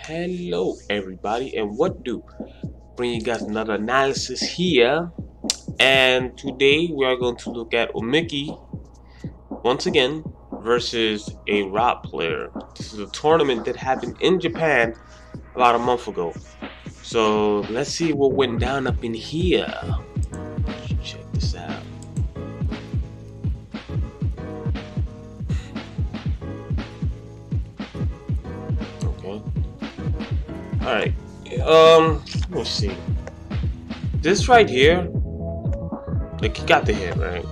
Hello everybody, and what do? Bring you guys another analysis here, and today we are going to look at Omiki once again versus a rock player. This is a tournament that happened in Japan about a month ago. So let's see what went down up in here. Check this out. Okay. Alright. Let me see. This right here, like, he got the hit, right?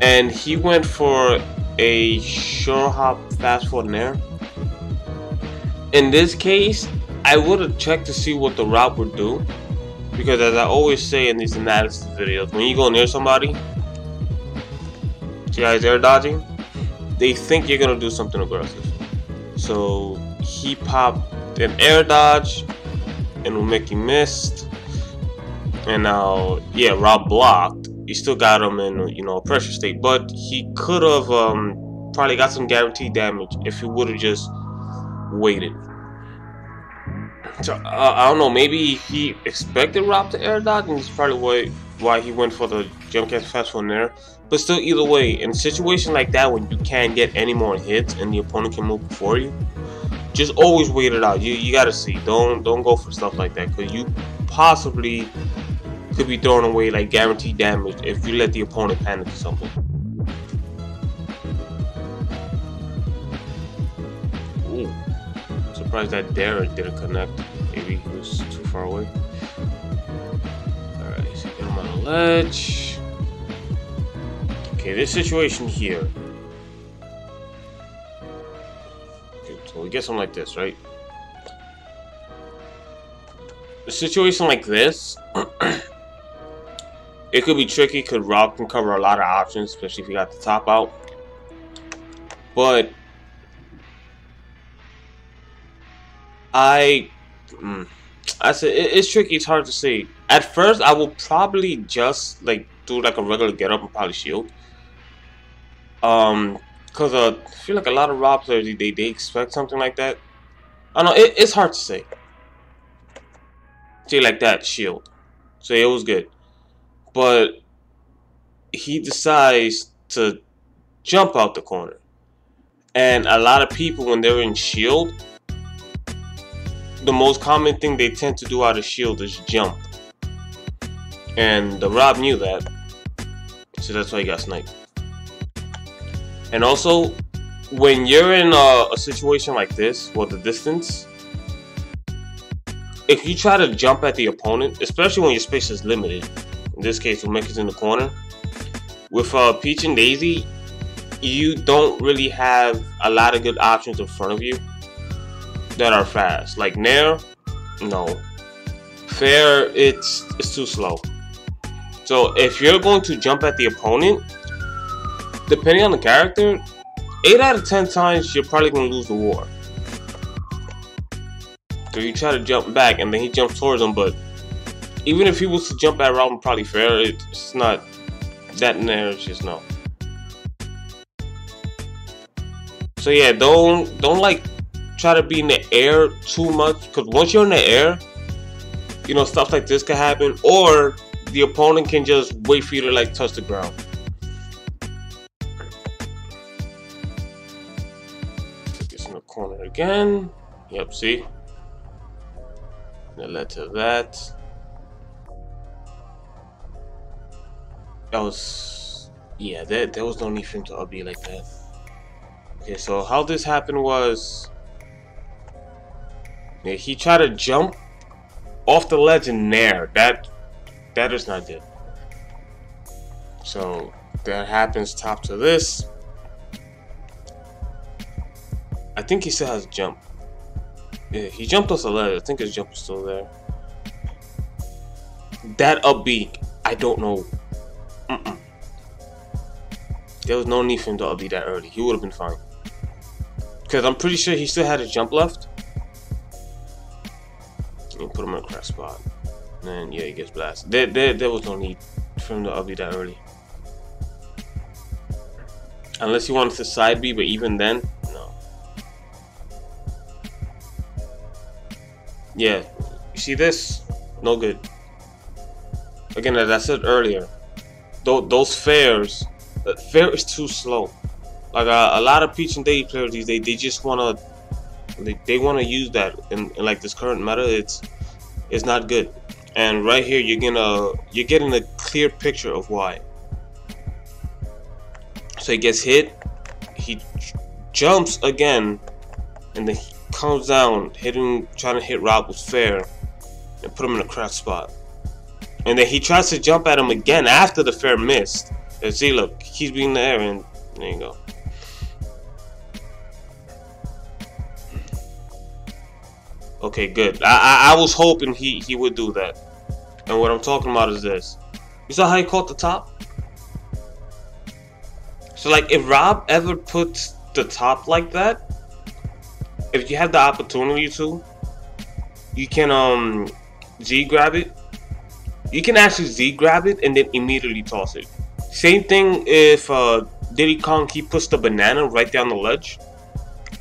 And he went for a short hop fast forward in there. In this case, I would have checked to see what the route would do, because as I always say in these analysis videos, when you go near somebody, see how he's air dodging, they think you're gonna do something aggressive. So he popped an air dodge, and Omiki missed, and now Rob blocked. He still got him in a pressure state, but he could have probably got some guaranteed damage if he would have just waited. So I don't know, maybe he expected Rob to air dodge, and that's probably why he went for the jump catch fast one there. But still, either way, in a situation like that when you can't get any more hits and the opponent can move before you, just always wait it out. You gotta see. Don't go for stuff like that, because you possibly could be throwing away like guaranteed damage if you let the opponent panic or something. Ooh. Surprised that Derek didn't connect. Maybe he was too far away. Alright, so get him on the ledge. Okay, this situation here. Okay, so we get something like this, right? A situation like this, it could be tricky because Rob can cover a lot of options, especially if you got the top out. But I said it's tricky. It's hard to say. At first, I will probably just like do like a regular get up and probably shield. Because I feel like a lot of Rob players they expect something like that. I don't know. It's hard to say. See, like that shield. So it was good. But he decides to jump out the corner. And a lot of people, when they're in shield, the most common thing they tend to do out of shield is jump. And the Rob knew that. So that's why he got sniped. And also, when you're in a situation like this, with the distance, if you try to jump at the opponent, especially when your space is limited, in this case, Omiki's in the corner. With Peach and Daisy, you don't really have a lot of good options in front of you that are fast. Like Nair, no. Fair, it's too slow. So if you're going to jump at the opponent, depending on the character, 8 out of 10 times you're probably going to lose the war. So you try to jump back, and then he jumps towards him, but even if he was to jump at Robin, probably fair, it's not that Nair, it's just no. So yeah, don't like try to be in the air too much, because once you're in the air, stuff like this can happen, or the opponent can just wait for you to like touch the ground. Put this in the corner again. Yep, see? That led to that. That was, yeah, there was no need for him to upbeat like that. Okay, so how this happened was, he tried to jump off the ledge in there. That is not good. So that happens top to this. I think he still has a jump. Yeah, he jumped off the ledge. I think his jump is still there. That upbeat, I don't know. There was no need for him to upbeat that early. He would have been fine. Because I'm pretty sure he still had a jump left. And put him in a crash spot. And then, yeah, he gets blasted. There was no need for him to upbeat that early. Unless he wanted to side B, but even then, no. Yeah, you see this? No good. Again, as I said earlier, those fairs, fair is too slow. Like a lot of Peach and Daisy players these days, they just wanna they wanna use that in like this current meta. It's not good. And right here, you're getting a clear picture of why. So he gets hit, he jumps again, and then he comes down, trying to hit Rob with fair, and put him in a crack spot. And then he tries to jump at him again after the fair missed. And see, look, he's being there, and there you go. Okay, good. I was hoping he would do that. And what I'm talking about is this. You saw how he caught the top? So like if Rob ever puts the top like that, if you have the opportunity to, you can Z grab it. You can actually Z grab it and then immediately toss it. Same thing if Diddy Kong, he puts the banana right down the ledge.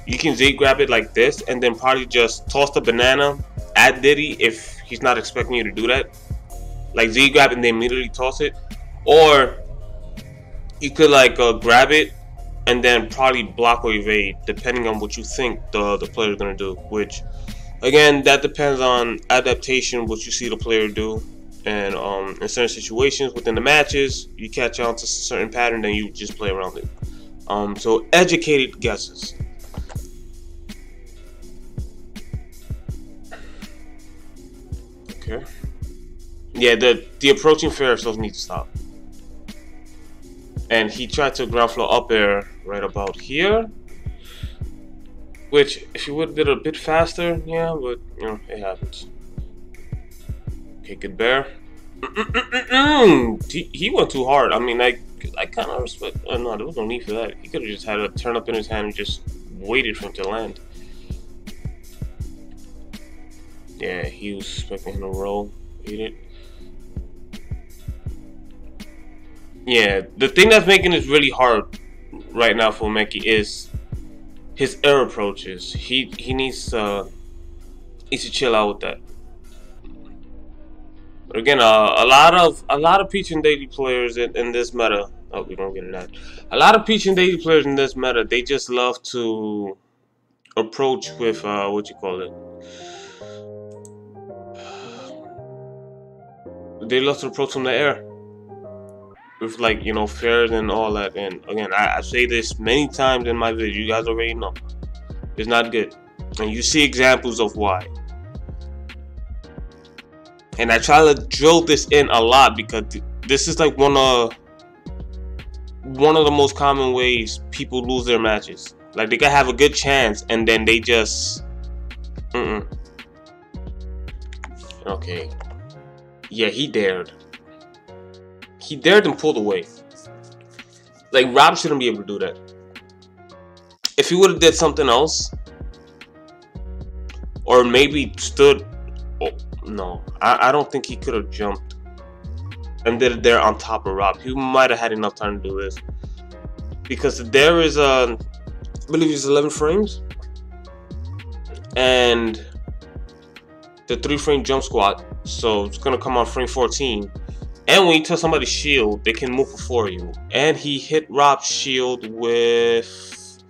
You can Z grab it like this and then probably just toss the banana at Diddy if he's not expecting you to do that. Like Z grab and then immediately toss it. Or you could like grab it and then probably block or evade depending on what you think the player is going to do. Which again, that depends on adaptation, what you see the player do. And in certain situations within the matches, you catch on to a certain pattern, then you just play around it. So educated guesses. Okay. Yeah, the approaching fair still needs to stop. And he tried to ground floor up air right about here. Which, if he would have did it a bit faster, yeah, but you know, it happens. Okay, good bear. He went too hard. I mean, I kind of respect. No, there was no need for that. He could have just had a turn up in his hand and just waited for him to land. Yeah, he was expecting him to roll. Hit it. Yeah, the thing that's making this really hard right now for Meki is his air approaches. He needs to chill out with that. But again, a lot of Peach and Daisy players in this meta. Oh, we don't get that. A lot of Peach and Daisy players in this meta, they just love to approach with what you call it. They love to approach from the air with like, you know, fairs and all that. And again, I say this many times in my video. You guys already know it's not good, and you see examples of why. And I try to drill this in a lot because this is like one of the most common ways people lose their matches. Like they can have a good chance and then they just Okay. Yeah, he dared. He dared and pulled away. Like Rob shouldn't be able to do that. If he would have did something else, or maybe stood. Oh, no, I don't think he could have jumped and did it there on top of Rob. He might have had enough time to do this because there is I believe it's 11 frames, and the 3-frame jump squat. So it's gonna come on frame 14. And when you touch somebody's shield, they can move before you. And he hit Rob's shield with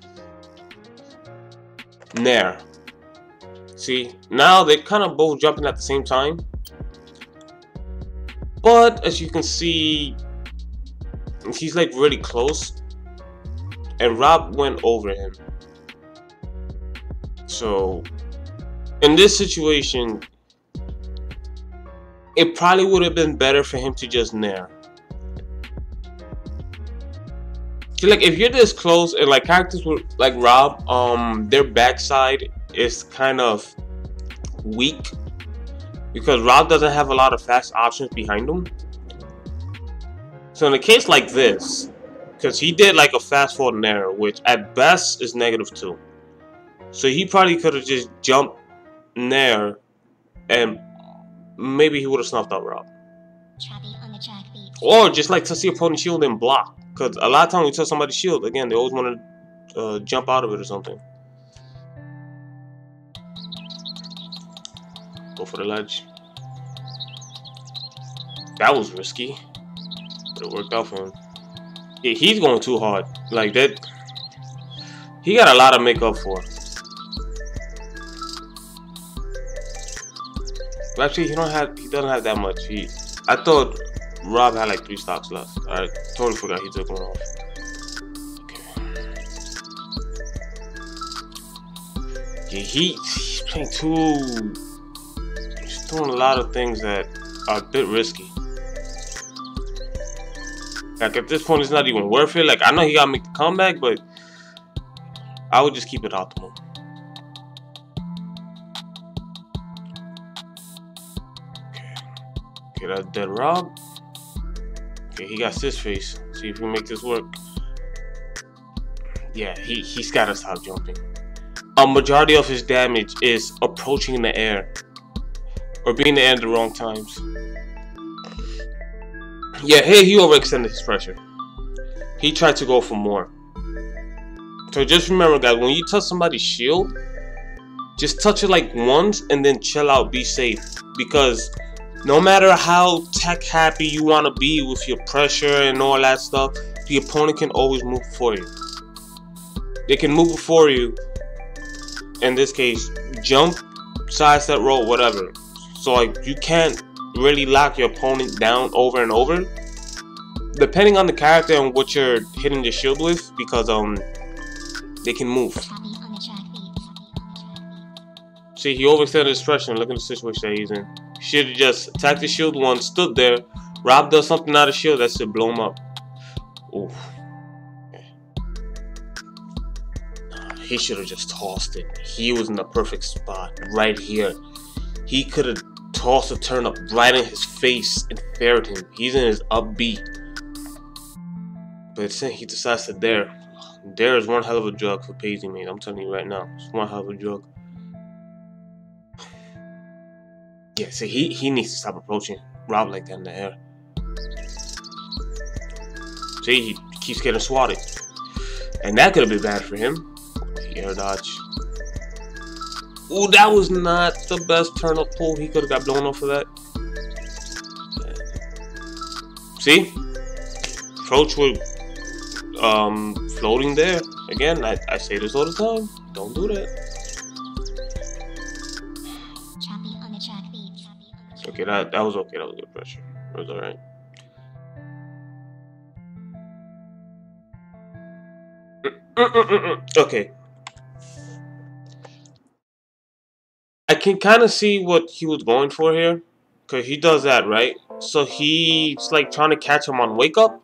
Nair. See, now they're kind of both jumping at the same time. But as you can see, he's like really close. And Rob went over him. So, in this situation, it probably would have been better for him to just Nair. Like if you're this close and like characters with like Rob, their backside is kind of weak because Rob doesn't have a lot of fast options behind him. So in a case like this, because he did like a fast forward Nair, which at best is -2. So he probably could have just jumped Nair and maybe he would have snuffed out Rob. Or just like touch the opponent's shield and block. Because a lot of times we touch somebody's shield, again, they always want to jump out of it or something. Go for the ledge. That was risky, but it worked out for him. Yeah, he's going too hard. Like that. He got a lot to make up for. But actually, he doesn't have that much. I thought Rob had like 3 stocks left. I totally forgot he took one off. Okay. Yeah, he's playing too. He's doing a lot of things that are a bit risky. Like at this point, it's not even worth it. Like I know he gotta make the comeback, but I would just keep it optimal. Okay, that's dead Rob. Okay, he got Sis Face. See if we make this work. Yeah, he's gotta stop jumping. A majority of his damage is approaching in the air or being in the air at the wrong times. Yeah, here he overextended his pressure. He tried to go for more. So just remember, guys, when you touch somebody's shield, just touch it like once and then chill out, be safe. Because no matter how tech happy you want to be with your pressure and all that stuff, the opponent can always move before you. They can move before you. In this case, jump, sidestep, roll, whatever. So like you can't really lock your opponent down over and over. Depending on the character and what you're hitting the shield with, because they can move. See, he overextended his pressure. Look at the situation that he's in. Should have just attacked the shield once, stood there. Rob does something out of shield, that should blow him up. Oof. He should have just tossed it. He was in the perfect spot right here. He could have tossed a turnip right in his face and fared him. He's in his up B. But since he decides to dare. Dare is one hell of a drug for Paisley, man. I'm telling you right now. It's one hell of a drug. Yeah, see, he needs to stop approaching Rob like that in the air. See, he keeps getting swatted. And that could have been bad for him. Air dodge. Ooh, that was not the best turnip pull. He could have got blown off for that. See? Approach with floating there. Again, I say this all the time. Don't do that. Okay, that was okay. That was good pressure. It was alright. Okay. I can kind of see what he was going for here. Because he does that, right? So he's like trying to catch him on wake up.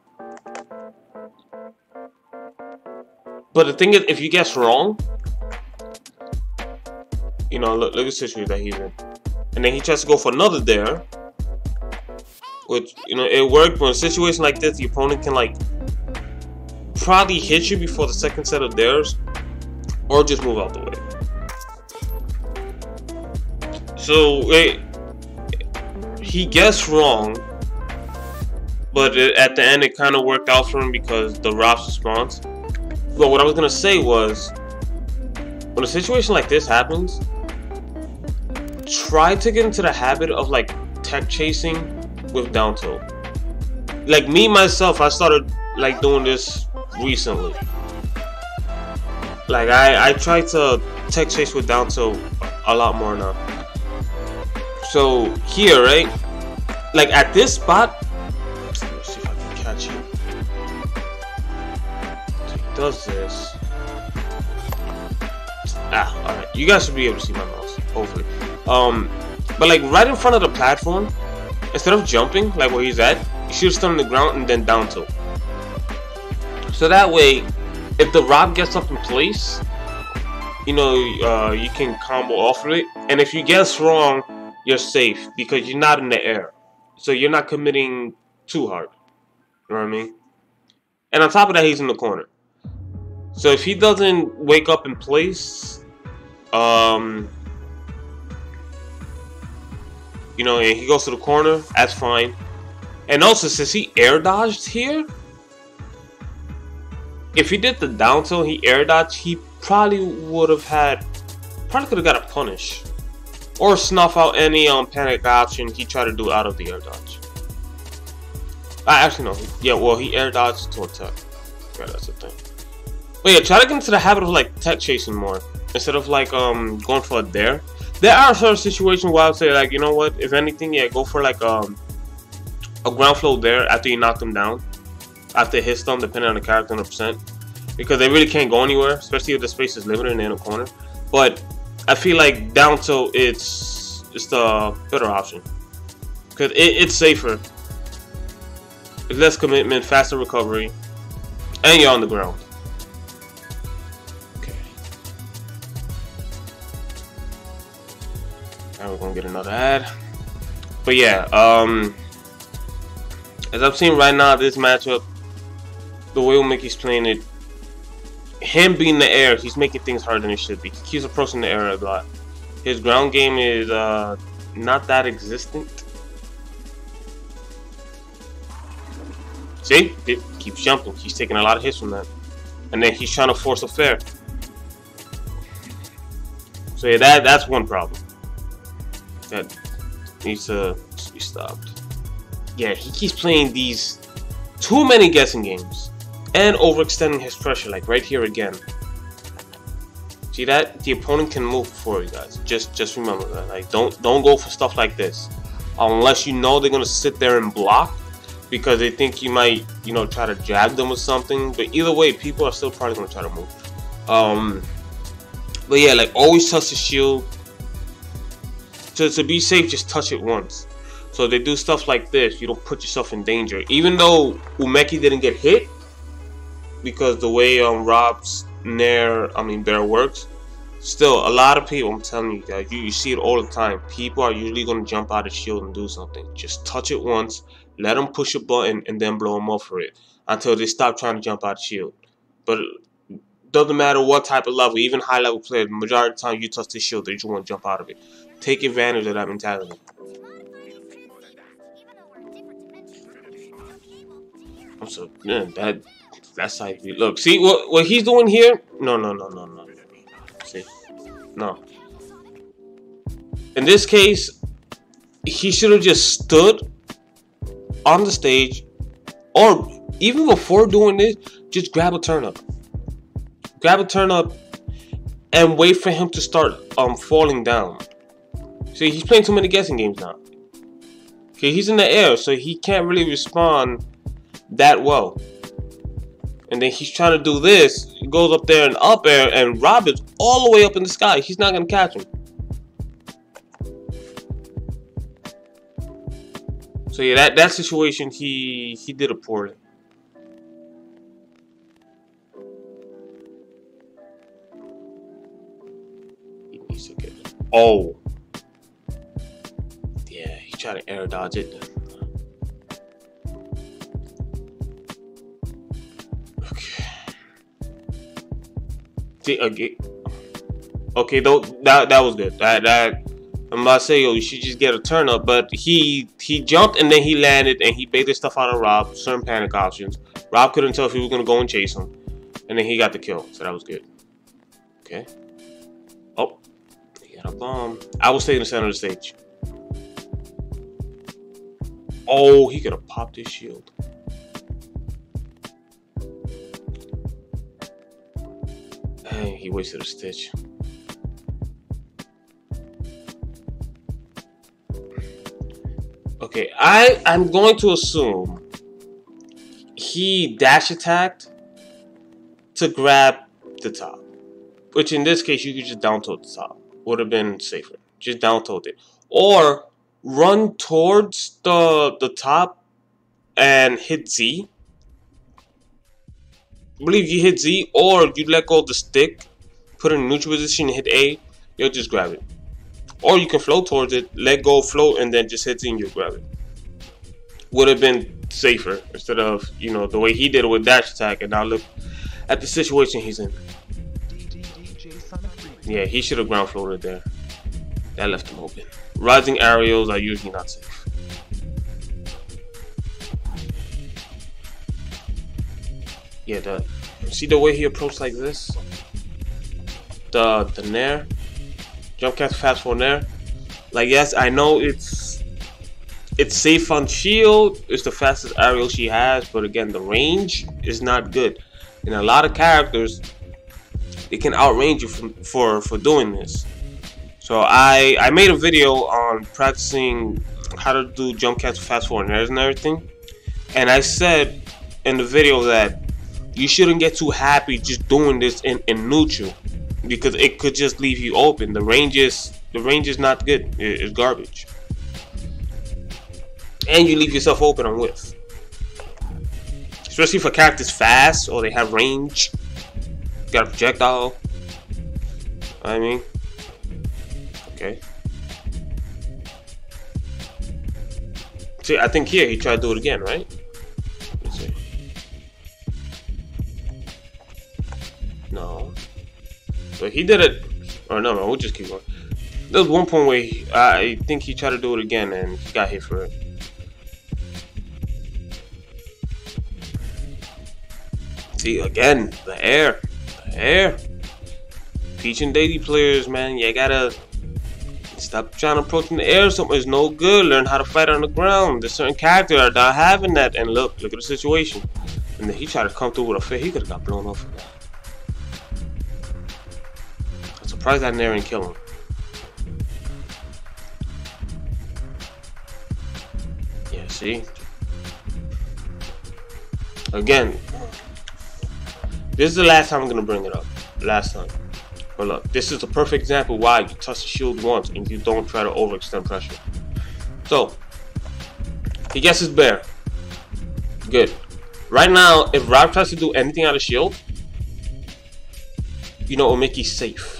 But the thing is, if you guess wrong, you know, look at the situation that he's in. And then he tries to go for another dare. Which, you know, it worked. But in a situation like this, the opponent can, like, probably hit you before the second set of dares. Or just move out the way. So, he guessed wrong. But at the end, it kind of worked out for him because the Rob's response. Well, what I was going to say was, when a situation like this happens, try to get into the habit of like tech chasing with down tilt. Like me myself, I started like doing this recently. Like I try to tech chase with down tilt a lot more now. So here, right? Like at this spot, let's see if I can catch you. So he does this. Alright. You guys should be able to see my mouse, hopefully. But like right in front of the platform, instead of jumping like where he's at, you should stand on the ground and then down tilt. So that way, if the Rob gets up in place, you know, you can combo off of it. And if you guess wrong, you're safe because you're not in the air, so you're not committing too hard. You know what I mean? And on top of that, he's in the corner. So if he doesn't wake up in place, you know, and he goes to the corner, that's fine. And also, since he air dodged here, if he did the down tilt, he air dodged, he probably could have got a punish. or snuff out any panic option he tried to do out of the air dodge. Actually no, yeah, well he air dodged to attack. Yeah, that's the thing. But yeah, try to get into the habit of like tech chasing more instead of like going for a dare. There are certain situations where I would say like, you know what, if anything, yeah, go for like a ground flow dare after you knock them down, after it hits them, depending on the character and the percent, because they really can't go anywhere, especially if the space is limited and in a corner. But I feel like down tilt it's the better option because it's safer, it's less commitment, faster recovery, and you're on the ground. Okay, now we're gonna get another ad. But yeah, as I'm seeing right now, this matchup, the way Umeki's playing it, him being in the air, he's making things harder than it should be. He keeps approaching the air a lot. His ground game is not that existent. See? It keeps jumping. He's taking a lot of hits from that. And then he's trying to force a fair. So yeah, that's one problem. That needs to be stopped. Yeah, he keeps playing these too many guessing games and overextending his pressure, like right here again. See that? The opponent can move for you guys. Just remember that. Like don't go for stuff like this unless you know they're gonna sit there and block because they think you might, you know, try to jab them with something. But either way, people are still probably gonna try to move. But yeah, like always touch the shield. To be safe, just touch it once. So they do stuff like this, you don't put yourself in danger. Even though Umeki didn't get hit, because the way Rob's bear works, still a lot of people, I'm telling you guys, you see it all the time. People are usually going to jump out of shield and do something. Just touch it once, let them push a button, and then blow them up for it until they stop trying to jump out of shield. But doesn't matter what type of level, even high level players, the majority of the time you touch the shield, they just want to jump out of it. Take advantage of that mentality. So man, that's how you look. See what he's doing here? No. See, no. In this case, he should have just stood on the stage, or even before doing this, just grab a turn up. Grab a turn up and wait for him to start falling down. See, he's playing too many guessing games now. Okay, he's in the air, so he can't really respond that well. And then he's trying to do this. He goes up there and up air, and Rob is all the way up in the sky. He's not gonna catch him. So yeah, that situation he did it poorly. He needs to get it. Oh. Yeah, he tried to air dodge it. Okay, though that was good. That I'm about to say, yo, you should just get a turn up, but he jumped and then he landed and he baited stuff out of Rob. Certain panic options. Rob couldn't tell if he was gonna go and chase him, and then he got the kill. So that was good. Okay. Oh, he got a bomb. I will stay in the center of the stage. Oh, he could have popped his shield. Dang, he wasted a stitch. Okay, I'm going to assume he dash attacked to grab the top, which in this case you could just down tilt the top. Would have been safer. Just down tilt it, or run towards the top and hit Z. I believe you hit Z, or you let go of the stick, put it in neutral position, and hit A. You'll just grab it. Or you can float towards it, let go, float, and then just hit Z and you'll grab it. Would have been safer instead of, you know, the way he did it with dash attack. And now look at the situation he's in. Yeah, he should have ground floated there. That left him open. Rising aerials are usually not safe. Yeah, see the way he approached like this? The nair, jump cast fast forward nair. Like, yes, I know it's safe on shield. It's the fastest aerial she has, but again, the range is not good. And a lot of characters, they can outrange you for doing this. So I made a video on practicing how to do jump cats, fast forward and everything. And I said in the video that you shouldn't get too happy just doing this in neutral, because it could just leave you open. The range is not good. It's garbage. And you leave yourself open on whiff. Especially for characters fast or they have range. Got a projectile. I mean, okay. See, I think here he tried to do it again, right? Let's see. No. But he did it. Or no, we'll just keep going. There was one point where I think he tried to do it again and he got hit for it. See, again, the air. Peach and Daisy players, man, you gotta stop trying to approach in the air. Something is no good. Learn how to fight on the ground. There's certain characters that are not having that. And look at the situation. And then he tried to come through with a fit. He could have got blown off of that. I'm surprised that Nair didn't kill him. Yeah, see? Again, this is the last time I'm gonna bring it up. Last time. But look, this is a perfect example why you touch the shield once and you don't try to overextend pressure. So, he gets his bear. Good. Right now, if Rob tries to do anything out of shield, you know Omiki's safe.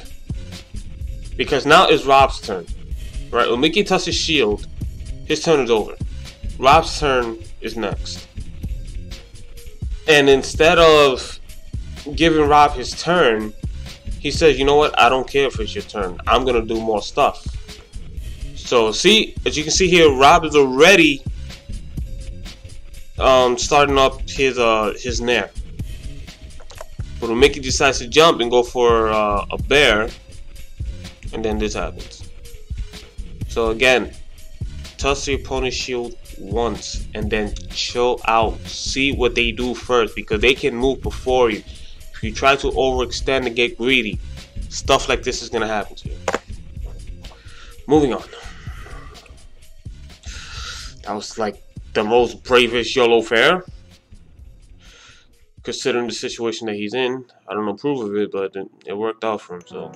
Because now it's Rob's turn. Right? Omiki touches shield, his turn is over. Rob's turn is next. And instead of giving Rob his turn, he says, you know what, I don't care if it's your turn. I'm going to do more stuff. So, see, as you can see here, Rob is already starting up his Nair. But when Mickey decides to jump and go for a bear, and then this happens. So, again, touch the opponent's shield once and then chill out. See what they do first, because they can move before you. If you try to overextend and get greedy, stuff like this is going to happen to you. Moving on. That was like the most bravest YOLO fair, considering the situation that he's in. I don't approve of it, but it worked out for him, so.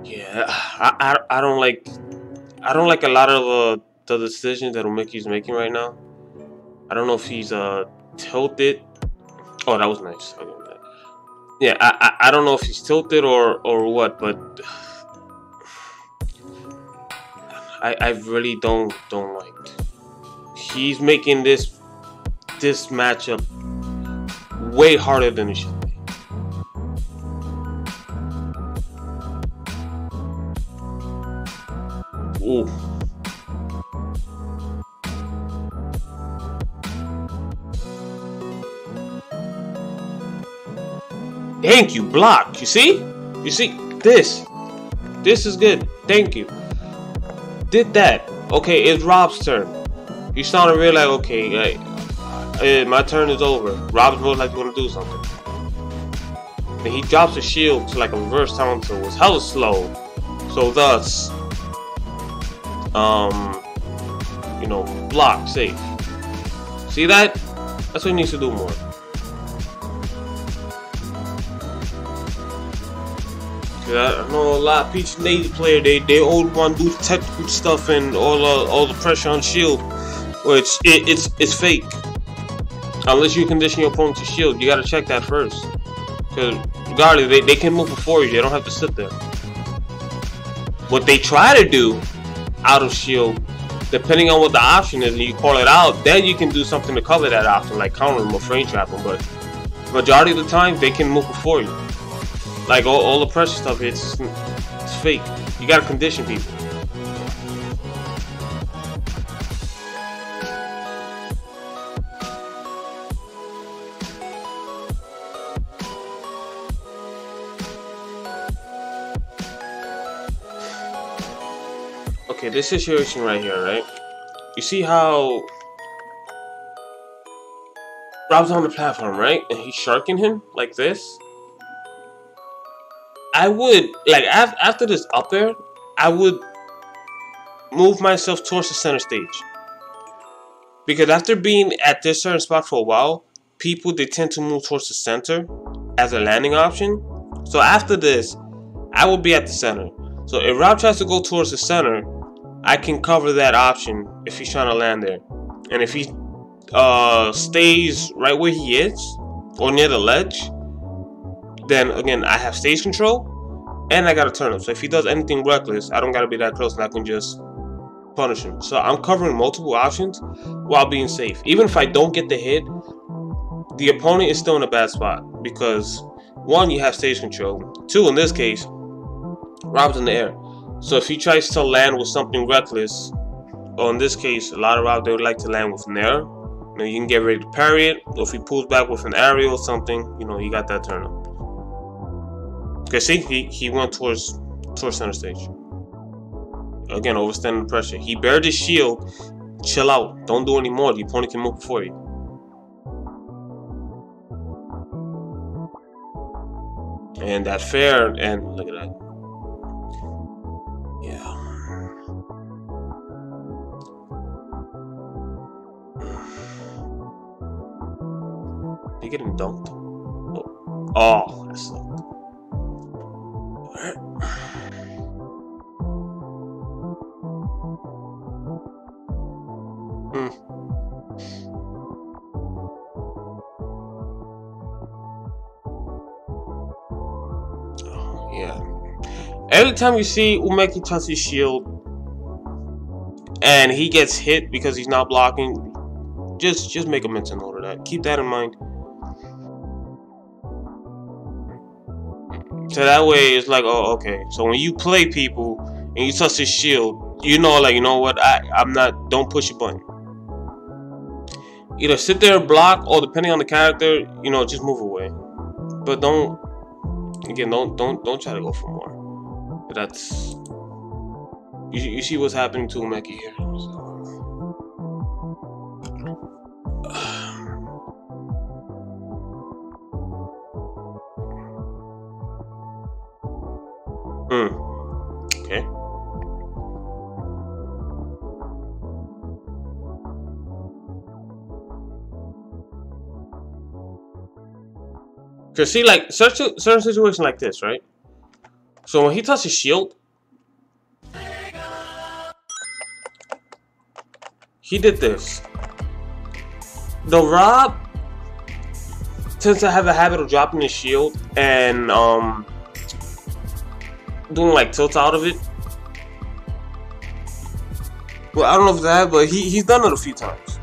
Yeah, I don't like a lot of the decisions that Omiki's making right now. I don't know if he's tilted. Oh, that was nice. Yeah, I don't know if he's tilted or what, but I really don't like. He's making this matchup way harder than it should be. Ooh. Thank you, block. You see? You see? This is good. Thank you. Did that. Okay, it's Rob's turn. He's starting to realize, okay, my turn is over. Rob's most likely going to do something. And he drops a shield to like a reverse talent, so it's hella slow. So thus, you know, block, safe. See that? That's what he needs to do more. I know a lot of Peach and Daisy player, they all want to do technical stuff and all the pressure on shield, which it's fake. Unless you condition your opponent to shield, you gotta check that first. Because regardless, they can move before you. They don't have to sit there. What they try to do out of shield, depending on what the option is, and you call it out, then you can do something to cover that option, like counter them or frame trap them. But majority of the time, they can move before you. Like all the pressure stuff, it's fake. You gotta condition people. okay, this situation right here, right? You see how Rob's on the platform, right? And he's sharking him like this. I would, like, after this up air, I would move myself towards the center stage. Because after being at this certain spot for a while, people, they tend to move towards the center as a landing option. So after this, I will be at the center. So if Rob tries to go towards the center, I can cover that option if he's trying to land there. And if he stays right where he is, or near the ledge, then again, I have stage control, and I got a turn up. So if he does anything reckless, I don't got to be that close, and I can just punish him. So I'm covering multiple options while being safe. Even if I don't get the hit, the opponent is still in a bad spot, because one, you have stage control. Two, in this case, Rob's in the air. So if he tries to land with something reckless, or in this case, a lot of Rob, they would like to land with Nair. You know, you can get ready to parry it, or if he pulls back with an aerial or something, you know, you got that turn up. Okay, see, he went towards center stage. Again, overstanding the pressure. He bared his shield. Chill out. Don't do any more. The opponent can move before you. And that fair, and look at that. Yeah. They getting dunked. Oh, that sucked. Yeah. Every time you see Umeki touch his shield and he gets hit because he's not blocking, just make a mental note of that. Keep that in mind. So that way it's like, oh, okay. So when you play people and you touch his shield, you know, like, you know what, I'm not, don't push your button. Either sit there and block, or depending on the character, you know, just move away. But don't try to go for more. That's, you see what's happening to Umeki here. So. Okay. Cause see, like certain situation like this, right? So when he touches shield, he did this. The Rob tends to have a habit of dropping his shield and doing like tilts out of it. Well, I don't know if that, but he's done it a few times.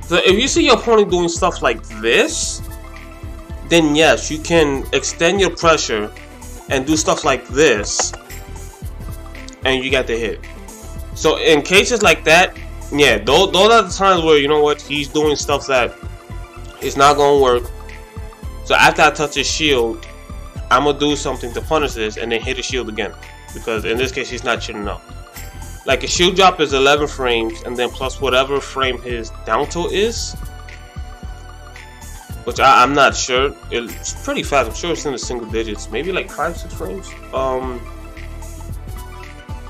So if you see your opponent doing stuff like this, then yes, you can extend your pressure and do stuff like this, and you got the hit. So in cases like that, yeah, those are the times where, you know what, he's doing stuff that is not gonna work. So after I touch his shield, I'm gonna do something to punish this and then hit his shield again, because in this case he's not chilling out. Like a shield drop is 11 frames, and then plus whatever frame his down tilt is, which I'm not sure. It's pretty fast. I'm sure it's in the single digits, maybe like 5-6 frames.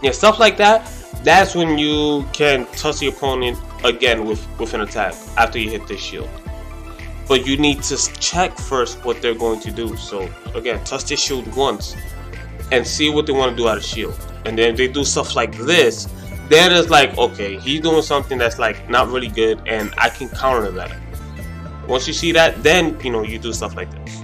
Yeah, stuff like that. That's when you can touch the opponent again with an attack after you hit this shield. But you need to check first what they're going to do. So again, touch this shield once and see what they want to do out of shield. And then if they do stuff like this, then it's like, okay, he's doing something that's like not really good, and I can counter that. Once you see that, then you know you do stuff like this.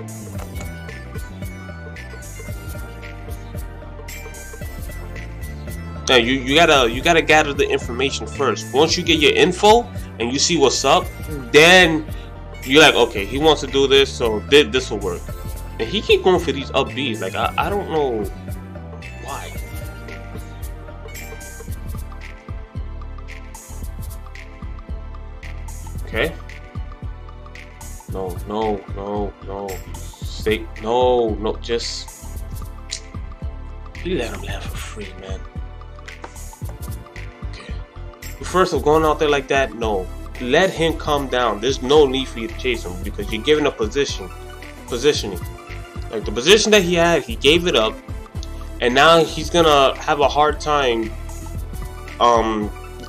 Now you gotta gather the information first. Once you get your info and you see what's up, then you're like, okay, he wants to do this, so this will work. And he keep going for these up Bs. Like I don't know why. Okay. No. Stay. No. Just you let him land for free, man. first of going out there like that, no. Let him come down. There's no need for you to chase him because you're giving a positioning. Like the position that he had, he gave it up, and now he's gonna have a hard time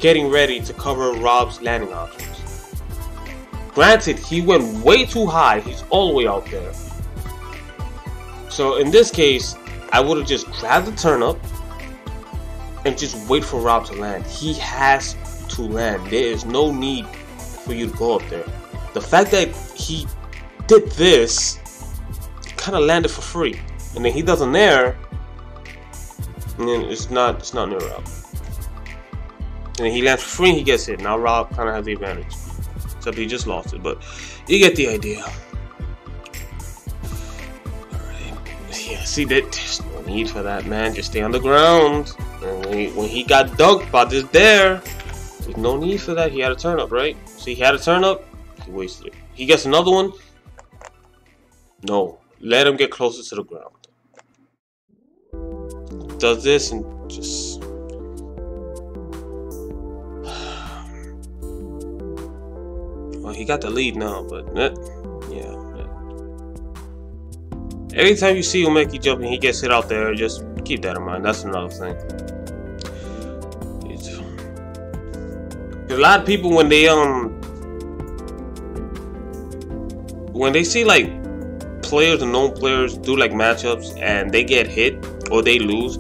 getting ready to cover Rob's landing options. Granted, he went way too high. He's all the way out there. So in this case, I would have just grabbed the turnip and just wait for Rob to land. He has to land. There is no need for you to go up there. The fact that he did this, kind of landed for free, and then he does an air, and then it's not near Rob. And then he lands for free and he gets hit. Now Rob kind of has the advantage. Except he just lost it, but you get the idea. Alright. Yeah, see, there's no need for that, man. Just stay on the ground. And when he got dunked by this there, there's no need for that. He had a turn up, right? See, he had a turn up. He wasted it. He gets another one. No. Let him get closer to the ground. Does this and just... Well, he got the lead now, but yeah. Every time you see Umeki jumping, he gets hit out there. Just keep that in mind. That's another thing. A lot of people when they see like players and known players do like matchups and they get hit or they lose,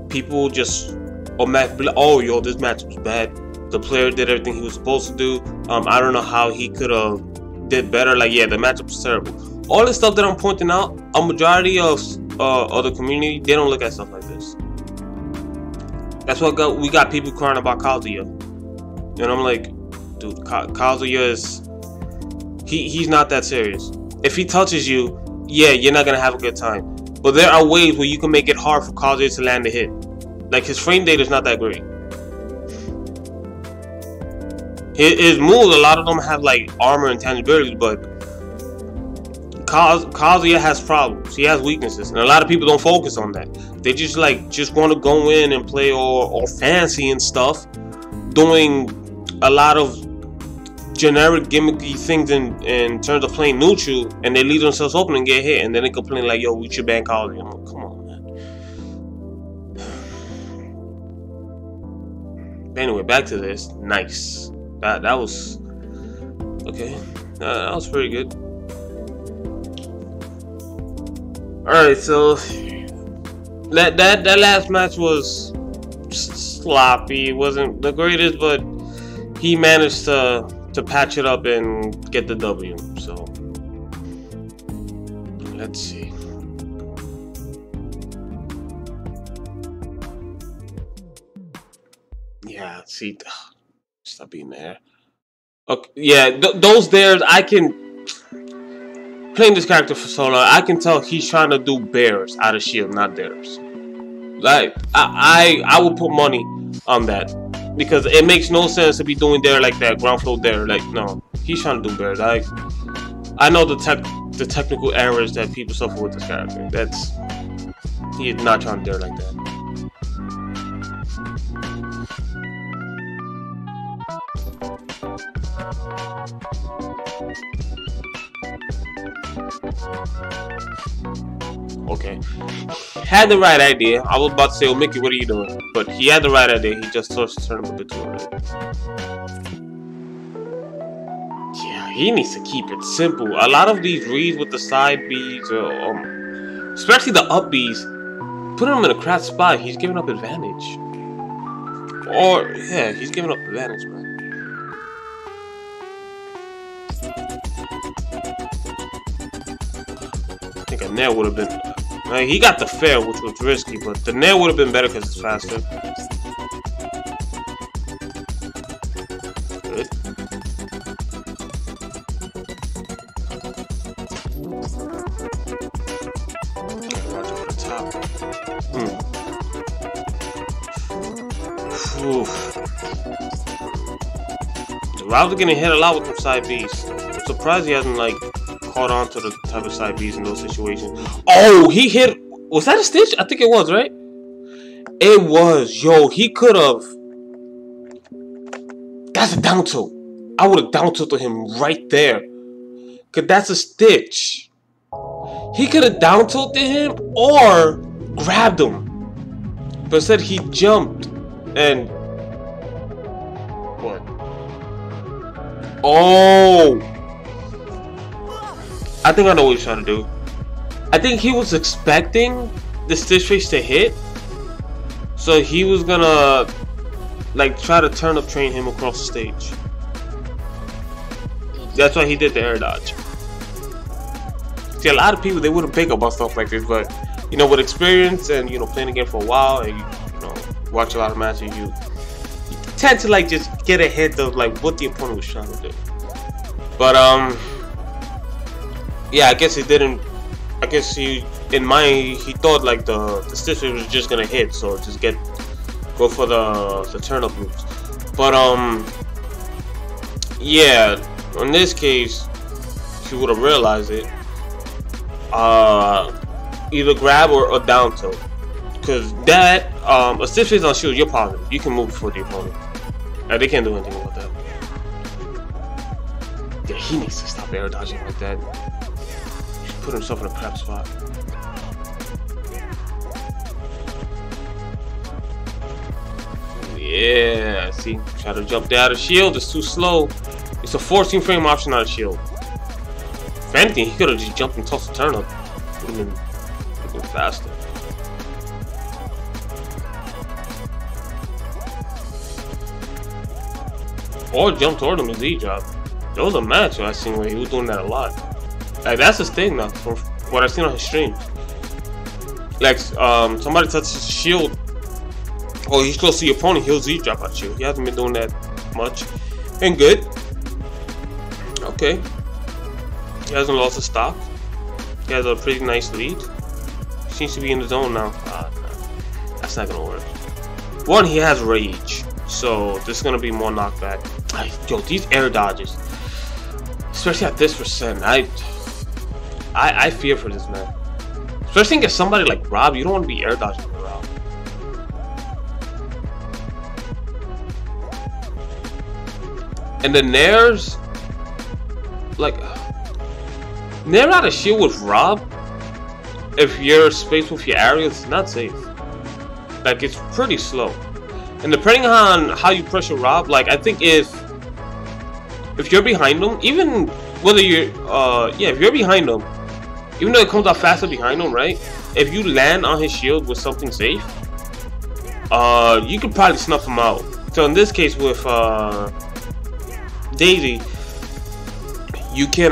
people just automatically, oh yo, this matchup's bad. The player did everything he was supposed to do. I don't know how he could have did better. Like, yeah, the matchup was terrible. All the stuff that I'm pointing out, a majority of the community, they don't look at stuff like this. That's what we got people crying about Kazuya. And I'm like, dude, Kazuya is... He's not that serious. If he touches you, yeah, you're not going to have a good time. But there are ways where you can make it hard for Kazuya to land a hit. Like, his frame data is not that great. His moves, a lot of them have like armor and tangibility, but Kazuya has problems. He has weaknesses, and a lot of people don't focus on that. They just want to go in and play all fancy and stuff, doing a lot of generic gimmicky things in terms of playing neutral, and they leave themselves open and get hit, and then they complain like, "Yo, we should ban Kazuya." I'm like, come on, man. Anyway, back to this. Nice. That was okay. That was pretty good. All right, so that last match was sloppy. It wasn't the greatest, but he managed to patch it up and get the W. So let's see. Yeah, see. Stop being there. Okay, yeah, those dares, I can... Playing this character for so long, I can tell he's trying to do bears out of shield, not dares. Like, I will put money on that. Because it makes no sense to be doing dare like that, ground flow dare. Like, no, he's trying to do bears. I know the technical errors that people suffer with this character. He is not trying to dare like that. Okay. Had the right idea. I was about to say, oh, Mickey, what are you doing? But he had the right idea. He just starts to turn him a bit too early. Yeah, he needs to keep it simple. A lot of these reads with the side Bs, especially the up Bs, put him in a crap spot. He's giving up advantage. Or, yeah, he's giving up advantage, man. I think a nair would have been... he got the fair, which was risky, but the nair would have been better because it's faster. Good. Watch over the top. Oof. The Rob's getting hit a lot with them side Bs. I'm surprised he hasn't, like, caught on to the type of side Bs in those situations. Oh, he hit... Was that a stitch? I think it was, right? It was. Yo, he could have... That's a down tilt. I would have down tilted him right there. Cause that's a stitch. He could have down tilted him or grabbed him. But instead he jumped and what? Oh, I think I know what he's trying to do. I think he was expecting the stitch face to hit, so he was gonna like try to turnip train him across the stage. That's why he did the air dodge. See, a lot of people, they wouldn't pick up on stuff like this, but you know, with experience and you know, playing the game for a while and you know, watch a lot of matches, you tend to like just get a hint of like what the opponent was trying to do. But yeah, I guess he didn't. I guess he thought like the stitch was just gonna hit, so just go for the turnip moves. But yeah, in this case, he would have realized it. Either grab or down tilt, because that a stitch face on shield, you're positive you can move before the opponent. They can't do anything about that. Yeah, he needs to stop air dodging like that. He put himself in a crap spot. Yeah, see, try to jump out of shield, it's too slow. It's a 14 frame option out of shield. If anything, he could have just jumped and tossed the turnip. Would have been faster. Or jump toward him with Z drop. There was a match I seen where he was doing that a lot. Like that's his thing now, from what I've seen on his streams. Like somebody touches his shield, or he's close to your opponent, he'll Z drop at you. He hasn't been doing that much. And good. Okay. He hasn't lost his stock. He has a pretty nice lead. He seems to be in the zone now. That's not gonna work. One, he has rage, so there's gonna be more knockback. Yo, these air dodges, especially at this percent, I fear for this man. Especially against somebody like Rob, you don't want to be air dodging for Rob. And the nairs, like nair out of shield with Rob, if your space with your area, it's not safe. Like it's pretty slow. And depending on how you pressure Rob, like I think if you're behind him, even whether you're if you're behind him, even though it comes out faster behind him, right? If you land on his shield with something safe, you could probably snuff him out. So in this case with Daisy, you can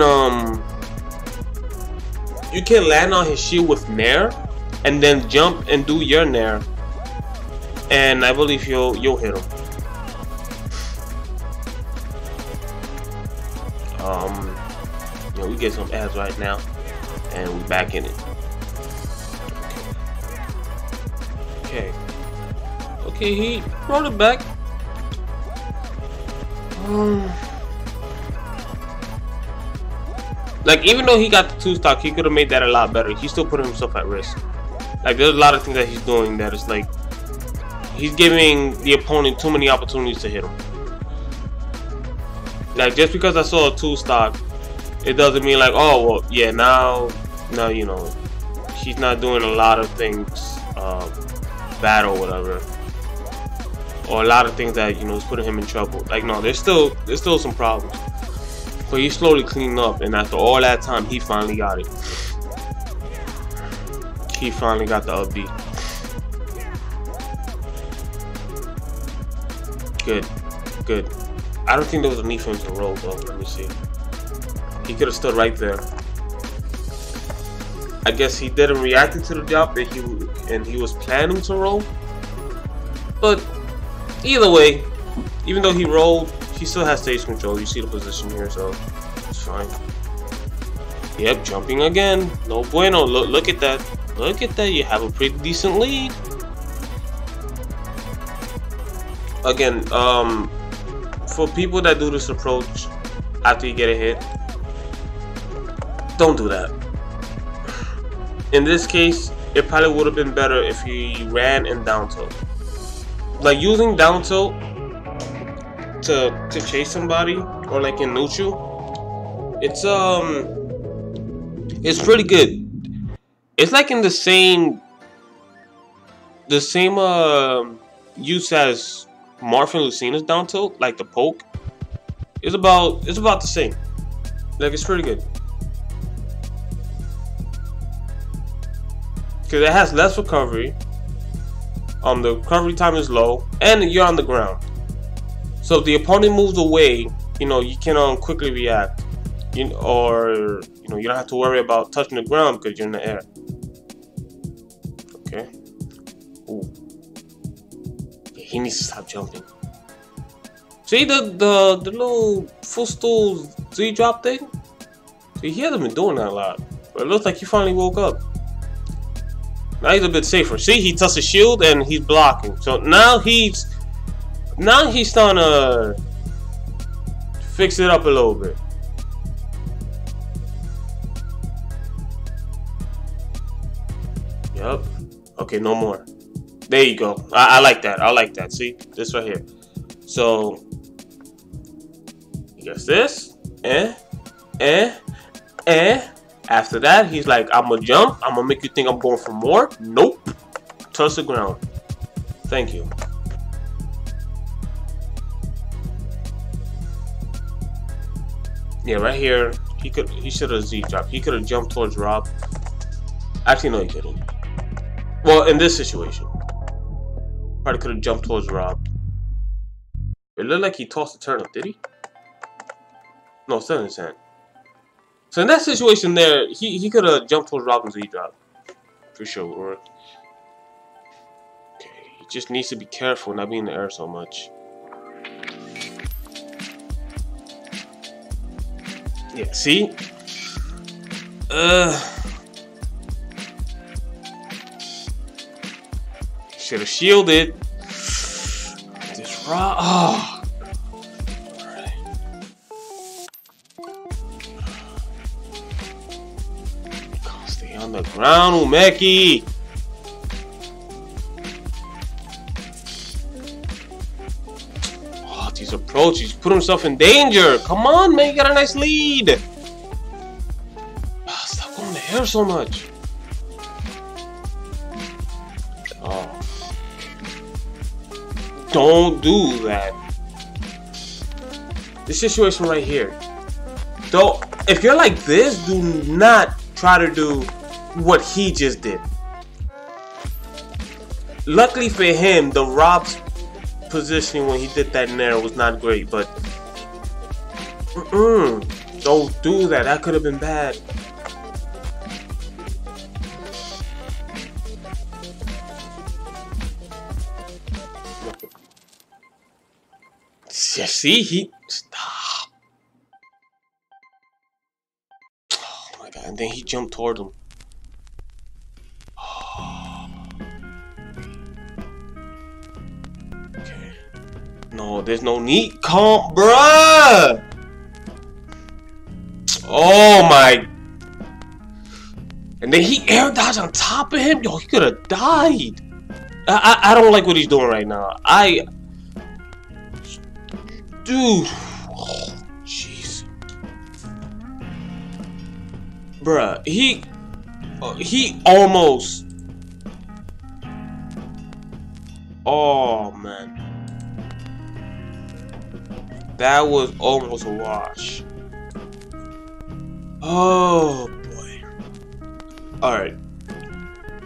land on his shield with nair, and then jump and do your nair, and I believe you'll hit him. You know, we get some ads right now, and we back in it. Okay. Okay, he brought it back. Like, even though he got the 2-stock, he could have made that a lot better. He still put himself at risk. Like, there's a lot of things that he's doing that is like, he's giving the opponent too many opportunities to hit him. Like, just because I saw a 2-stock, it doesn't mean like, oh, well, yeah, now, you know, he's not doing a lot of things bad or whatever. Or a lot of things that, you know, is putting him in trouble. Like, no, there's still some problems. But he's slowly cleaning up, and after all that time, he finally got it. He finally got the up B. Good, good. I don't think there was a need for him to roll though. Let me see. He could have stood right there. I guess he didn't react to the jump, and he was planning to roll. But either way, even though he rolled, he still has stage control. You see the position here, so it's fine. Yep, jumping again. No bueno. Look at that. Look at that. You have a pretty decent lead. Again, for people that do this approach after you get a hit, don't do that. In this case, it probably would have been better if he ran and down tilt. Like, using down tilt to chase somebody or like in neutral, it's pretty good. It's like in the same use as Marth and Lucina's down tilt, like the poke. It's about the same. Like, it's pretty good. Because it has less recovery. The recovery time is low, and you're on the ground. So if the opponent moves away, you can quickly react. Or you don't have to worry about touching the ground because you're in the air. Okay. Ooh. Yeah, he needs to stop jumping. See the little footstool Z drop thing? See, he hasn't been doing that a lot, but it looks like he finally woke up. Now he's a bit safer. See, he touched the shield and he's blocking. So now he's starting to fix it up a little bit. Yep. Okay, no more. There you go. I like that. I like that. See, this right here. So he gets this, After that, he's like, I'm gonna jump. I'm gonna make you think I'm going for more. Nope. Touch the ground. Thank you. Yeah, right here. He should have Z dropped. He could have jumped towards Rob. Actually, no, he couldn't. Well, in this situation, probably could have jumped towards Rob. It looked like he tossed the turnip, did he? No, it's still in his hand. So in that situation there, he could have jumped towards Robin's Z-drop. For sure. Okay, he just needs to be careful not being in the air so much. Yeah, see? Should have shielded. This Rob. Oh. On the ground, Umeki. Oh, these approaches. He's put himself in danger. Come on, man. You got a nice lead. Oh, stop going to air so much. Oh. Don't do that. This situation right here. Though, if you're like this, do not try to do what he just did. Luckily for him, the Rob's positioning when he did that nair was not great, but don't do that. That could have been bad. See, he stop. Oh my god! And then he jumped toward him. No, there's no need. Calm, bruh. Oh my. And then he air dodged on top of him. Yo, he could have died. I don't like what he's doing right now. Dude. Oh, jeez. Bruh, he almost. Oh man. That was almost a wash. Oh boy. Alright.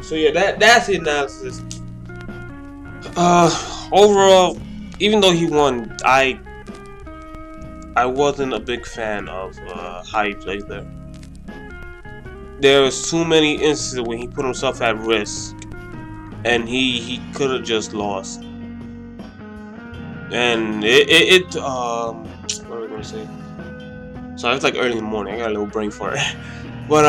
So yeah, that's the analysis. Overall, even though he won, I wasn't a big fan of how he played there. There was too many instances when he put himself at risk, and he could have just lost. And what was I gonna say? So it's like early in the morning. I got a little brain fart. But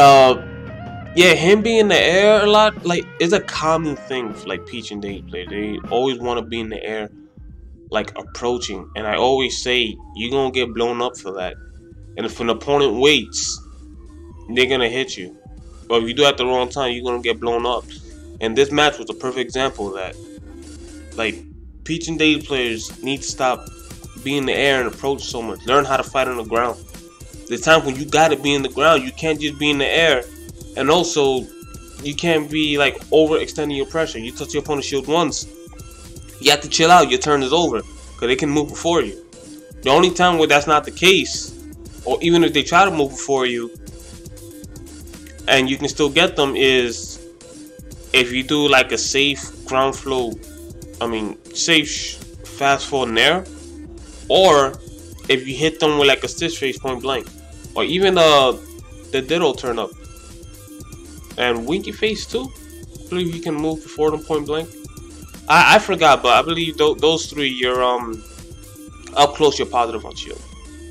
yeah, him being in the air a lot, like, is a common thing for like Peach and Date play. They always want to be in the air, like approaching. And I always say you're gonna get blown up for that. And if an opponent waits, they're gonna hit you. But if you do it at the wrong time, you're gonna get blown up. And this match was a perfect example of that. Like, Peach and Date players need to stop be in the air and approach so much. Learn how to fight on the ground. There's times when you gotta be in the ground. You can't just be in the air. And also, you can't be like overextending your pressure. You touch your opponent's shield once, you have to chill out. Your turn is over because they can move before you. The only time where that's not the case, or even if they try to move before you and you can still get them, is if you do like a safe ground flow, safe fast forward nair, or if you hit them with like a stitch face point blank, or even the ditto turn up and winky face too. I believe you can move before them point blank. I forgot, but I believe those three, you're up close, you're positive on shield.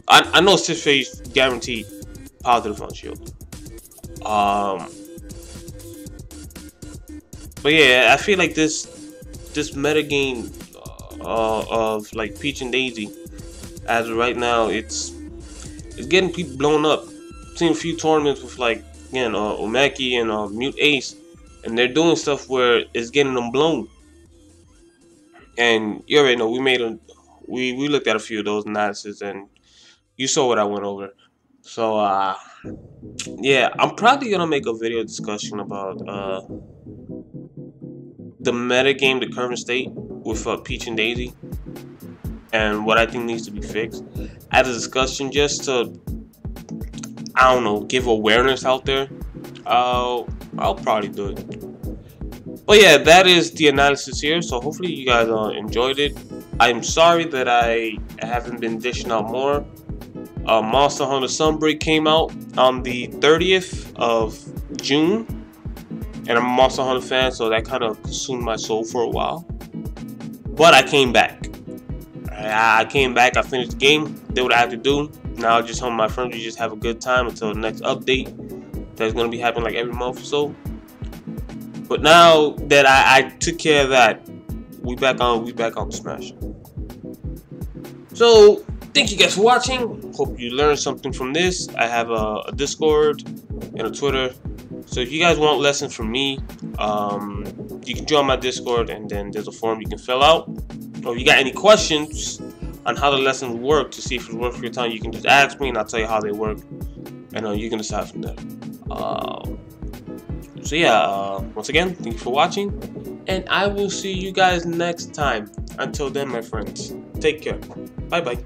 I know stitch face guaranteed positive on shield. But yeah, I feel like this meta game of like Peach and Daisy, as of right now, it's getting people blown up. I've seen a few tournaments with like again Omeki and Mute Ace, and they're doing stuff where it's getting them blown. And you already know we looked at a few of those analysis, and you saw what I went over. So yeah, I'm probably gonna make a video discussion about the meta game, the current state with Peach and Daisy, and what I think needs to be fixed. As a discussion, just to, I don't know, give awareness out there. I'll probably do it. But yeah, that is the analysis here. So hopefully you guys enjoyed it. I'm sorry that I haven't been dishing out more. Monster Hunter Sunbreak came out on the 30th of June, and I'm a Monster Hunter fan, so that kind of consumed my soul for a while. But I came back. I came back. I finished the game. Did what I had to do. Now I just home my friends. We just have a good time until the next update that's gonna be happening like every month or so. But now that I took care of that, we back on Smash. So thank you guys for watching. Hope you learned something from this. I have a Discord and a Twitter. So if you guys want lessons from me, you can join my Discord, and then there's a form you can fill out. Or if you got any questions on how the lessons work to see if it works for your time, you can just ask me and I'll tell you how they work, and you can decide from there. So yeah, once again, thank you for watching, and I will see you guys next time. Until then, my friends, take care. Bye bye.